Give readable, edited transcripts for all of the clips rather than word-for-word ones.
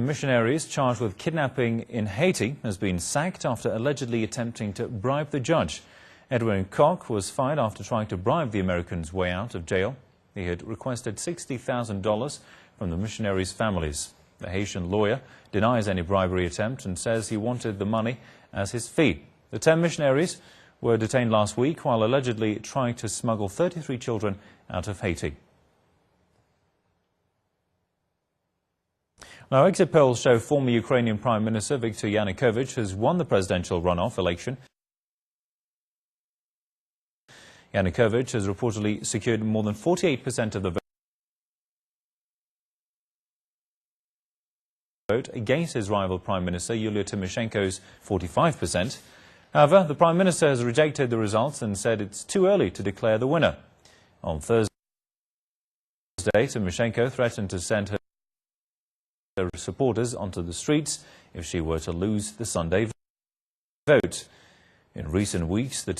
Missionaries charged with kidnapping in Haiti has been sacked after allegedly attempting to bribe the judge. Edwin Koch was fired after trying to bribe the Americans' way out of jail. He had requested $60,000 from the missionaries' families. The Haitian lawyer denies any bribery attempt and says he wanted the money as his fee. The 10 missionaries were detained last week while allegedly trying to smuggle 33 children out of Haiti. Now, exit polls show former Ukrainian Prime Minister Viktor Yanukovych has won the presidential runoff election. Yanukovych has reportedly secured more than 48% of the vote against his rival Prime Minister Yulia Tymoshenko's 45%. However, the Prime Minister has rejected the results and said it's too early to declare the winner. On Thursday, Tymoshenko threatened to send her supporters onto the streets if she were to lose the Sunday vote. In recent weeks, the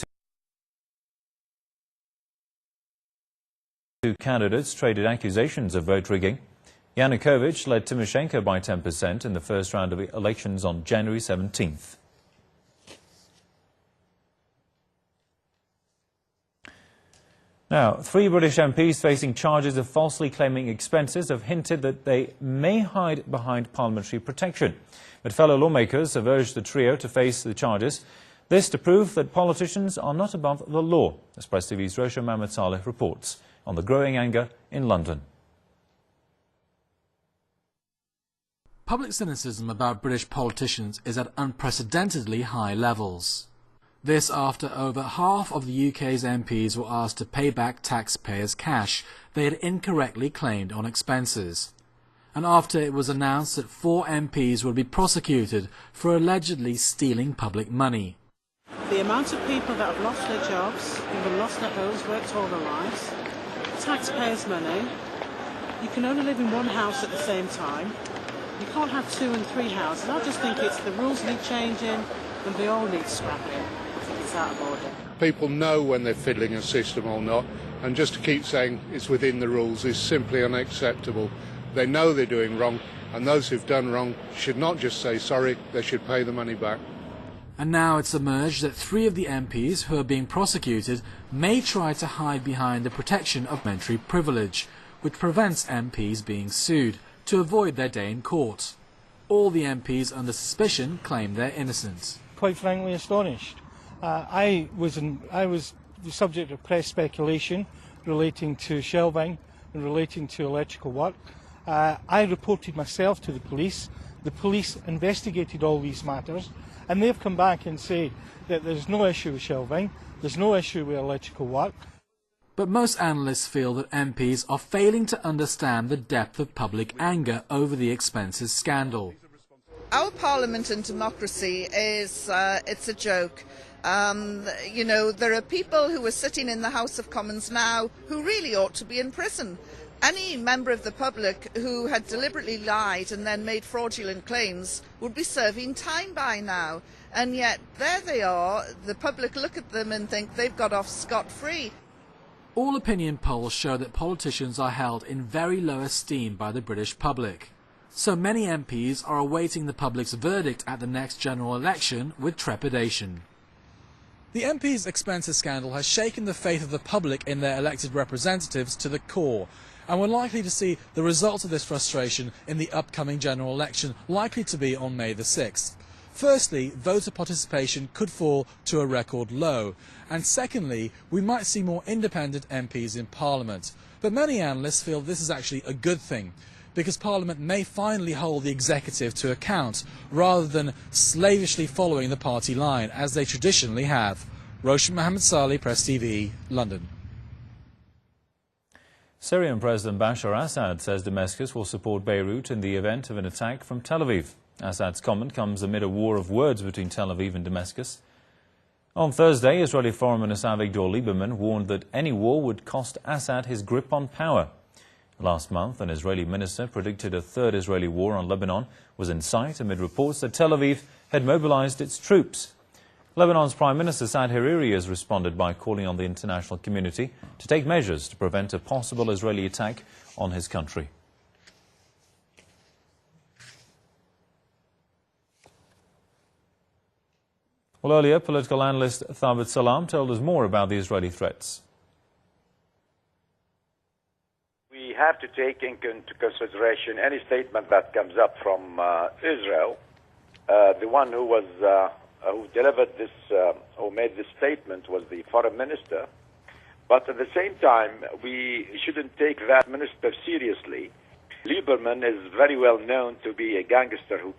two candidates traded accusations of vote rigging. Yanukovych led Tymoshenko by 10% in the first round of elections on January 17th. Now, 3 British MPs facing charges of falsely claiming expenses have hinted that they may hide behind parliamentary protection. But fellow lawmakers have urged the trio to face the charges. This to prove that politicians are not above the law, as Press TV's Roshan Mohammed Saleh reports on the growing anger in London. Public cynicism about British politicians is at unprecedentedly high levels. This after over half of the UK's MPs were asked to pay back taxpayers' cash they had incorrectly claimed on expenses. And after it was announced that 4 MPs would be prosecuted for allegedly stealing public money. The amount of people that have lost their jobs, even lost their homes, worked all their lives, taxpayers' money, you can only live in one house at the same time. You can't have 2 and 3 houses. I just think it's the rules need changing and they all need scrapping. It's out of order. People know when they're fiddling a system or not, and just to keep saying it's within the rules is simply unacceptable. They know they're doing wrong, and those who've done wrong should not just say sorry, they should pay the money back. And now it's emerged that 3 of the MPs who are being prosecuted may try to hide behind the protection of parliamentary privilege, which prevents MPs being sued, to avoid their day in court. All the MPs under suspicion claim they're innocent. Quite frankly astonished. I was the subject of press speculation relating to shelving and relating to electrical work. I reported myself to the police. The police investigated all these matters, and they've come back and said that there's no issue with shelving, there's no issue with electrical work. But most analysts feel that MPs are failing to understand the depth of public anger over the expenses scandal. Our parliament and democracy is it's a joke. You know, there are people who are sitting in the House of Commons now who really ought to be in prison. Any member of the public who had deliberately lied and then made fraudulent claims would be serving time by now. And yet there they are, the public look at them and think they've got off scot-free. All opinion polls show that politicians are held in very low esteem by the British public. So many MPs are awaiting the public's verdict at the next general election with trepidation. The MPs' expenses scandal has shaken the faith of the public in their elected representatives to the core, and we're likely to see the results of this frustration in the upcoming general election, likely to be on May the 6th. Firstly, voter participation could fall to a record low, and secondly, we might see more independent MPs in Parliament. But many analysts feel this is actually a good thing, because Parliament may finally hold the executive to account, rather than slavishly following the party line, as they traditionally have. Roshan Mohammed Saleh, Press TV, London. Syrian President Bashar Assad says Damascus will support Beirut in the event of an attack from Tel Aviv. Assad's comment comes amid a war of words between Tel Aviv and Damascus. On Thursday, Israeli Foreign Minister Avigdor Lieberman warned that any war would cost Assad his grip on power. Last month, an Israeli minister predicted a third Israeli war on Lebanon was in sight amid reports that Tel Aviv had mobilized its troops. Lebanon's Prime Minister Saad Hariri has responded by calling on the international community to take measures to prevent a possible Israeli attack on his country. Well, earlier, political analyst Thabit Salam told us more about the Israeli threats. We have to take into consideration any statement that comes up from Israel. The one who delivered this, who made this statement was the foreign minister. But at the same time, we shouldn't take that minister seriously. Lieberman is very well known to be a gangster who